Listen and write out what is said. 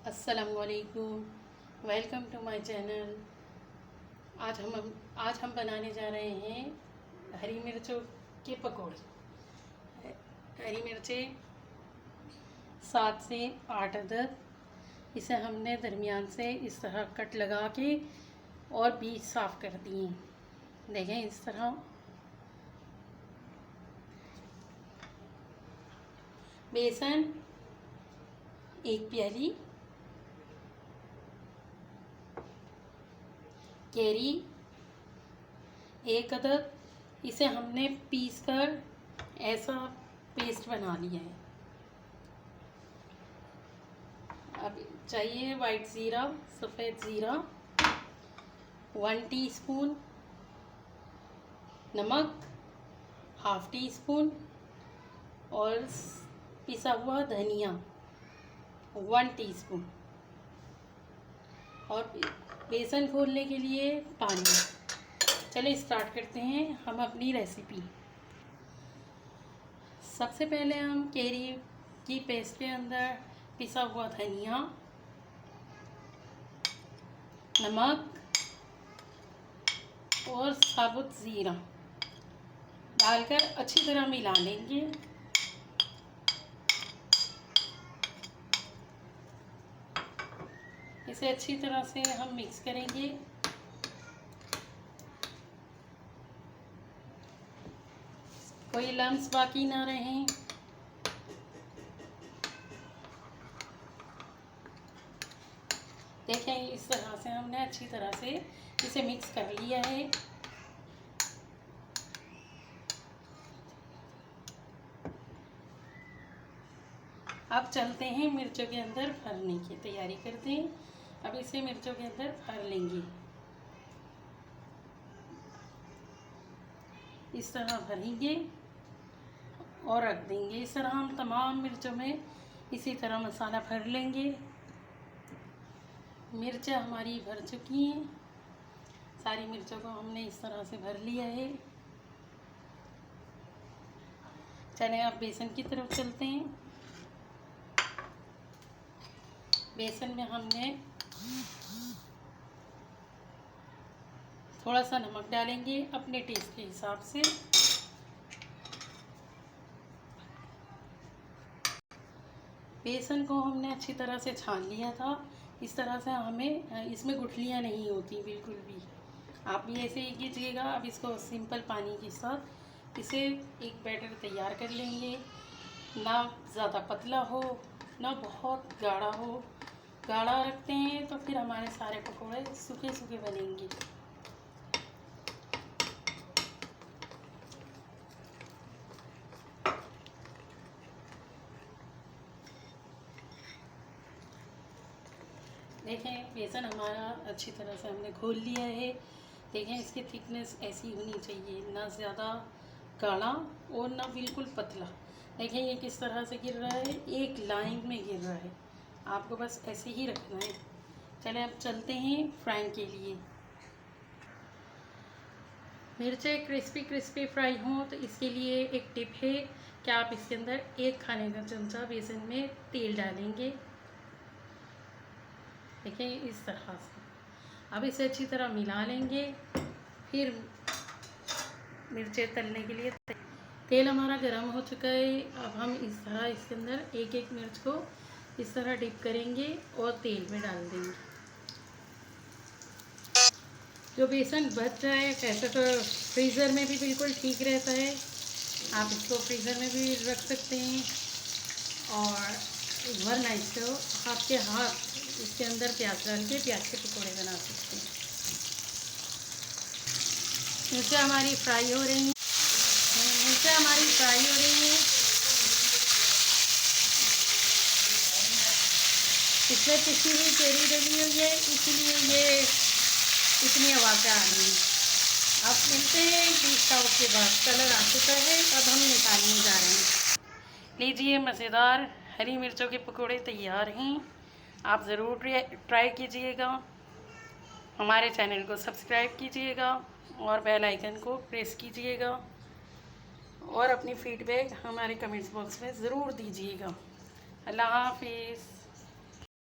अस्सलामुअलैकुम, welcome to my channel. आज हम बनाने जा रहे हैं हरी मिर्चों के पकौड़े। हरी मिर्चें 7 से 8 अदद, इसे हमने दरमियान से इस तरह कट लगा के और बीज साफ़ कर दिए। देखें इस तरह। बेसन 1 प्याली, कैरी 1 अदद, इसे हमने पीस कर ऐसा पेस्ट बना लिया है। अब चाहिए वाइट ज़ीरा, सफ़ेद ज़ीरा, 1 टीस्पून नमक, हाफ़ टी स्पून और पिसा हुआ धनिया 1 टीस्पून और बेसन घोलने के लिए पानी। चलिए स्टार्ट करते हैं हम अपनी रेसिपी। सबसे पहले हम कैरी की पेस्ट के अंदर पिसा हुआ धनिया, नमक और साबुत ज़ीरा डालकर अच्छी तरह मिला लेंगे। इसे अच्छी तरह से हम मिक्स करेंगे। कोई लम्स बाकी ना रहें। देखें इस तरह से हमने अच्छी तरह से इसे मिक्स कर लिया है। अब चलते हैं मिर्चों के अंदर भरने की तैयारी करते हैं। अब इसे मिर्चों के अंदर भर लेंगे। इस तरह भरेंगे और रख देंगे। इस तरह हम तमाम मिर्चों में इसी तरह मसाला भर लेंगे। मिर्चें हमारी भर चुकी हैं। सारी मिर्चों को हमने इस तरह से भर लिया है। चलें अब बेसन की तरफ चलते हैं। बेसन में हमने थोड़ा सा नमक डालेंगे अपने टेस्ट के हिसाब से। बेसन को हमने अच्छी तरह से छान लिया था। इस तरह से हमें इसमें गुठलियाँ नहीं होती बिल्कुल भी। आप भी ऐसे ही कीजिएगा। अब इसको सिंपल पानी के साथ इसे एक बैटर तैयार कर लेंगे। ना ज़्यादा पतला हो ना बहुत गाढ़ा हो। गाढ़ा रखते हैं तो फिर हमारे सारे पकौड़े सूखे सूखे बनेंगे। देखें बेसन हमारा अच्छी तरह से हमने घोल लिया है। देखें इसकी थिकनेस ऐसी होनी चाहिए, ना ज़्यादा गाढ़ा और ना बिल्कुल पतला। देखें ये किस तरह से गिर रहा है, एक लाइन में गिर रहा है। आपको बस ऐसे ही रखना है। चलें अब चलते हैं फ्राइंग के लिए। मिर्चें क्रिस्पी क्रिस्पी फ्राई हों तो इसके लिए एक टिप है कि आप इसके अंदर 1 खाने का चमचा बेसन में तेल डालेंगे। देखिए इस तरह से। अब इसे अच्छी तरह मिला लेंगे। फिर मिर्चें तलने के लिए तेल हमारा गर्म हो चुका है। अब हम इस तरह इसके अंदर एक एक मिर्च को इस तरह डिप करेंगे और तेल में डाल देंगे। जो बेसन बच जाए वैसे तो फ्रीज़र में भी बिल्कुल ठीक रहता है। आप इसको फ्रीज़र में भी रख सकते हैं और वरना इसको आपके हाथ इसके अंदर प्याज डाल के प्याज के पकौड़े बना सकते हैं। मिर्चें हमारी फ्राई हो रही हैं। मिर्चें हमारी फ्राई हो रही हैं। इसमें पिसी हुई कैरी डली हुई है, इसीलिए ये इतनी आवाज़ें आ रही हैं। अब मिलते हैं 20 मिनट के बाद। कलर आ चुका है। अब हम निकालने जा रहे हैं। लीजिए मज़ेदार हरी मिर्चों के पकौड़े तैयार हैं। आप ज़रूर ट्राई कीजिएगा। हमारे चैनल को सब्सक्राइब कीजिएगा और बेल आइकन को प्रेस कीजिएगा और अपनी फ़ीडबैक हमारे कमेंट्स बॉक्स में ज़रूर दीजिएगा। अल्लाह हाफ़िज़।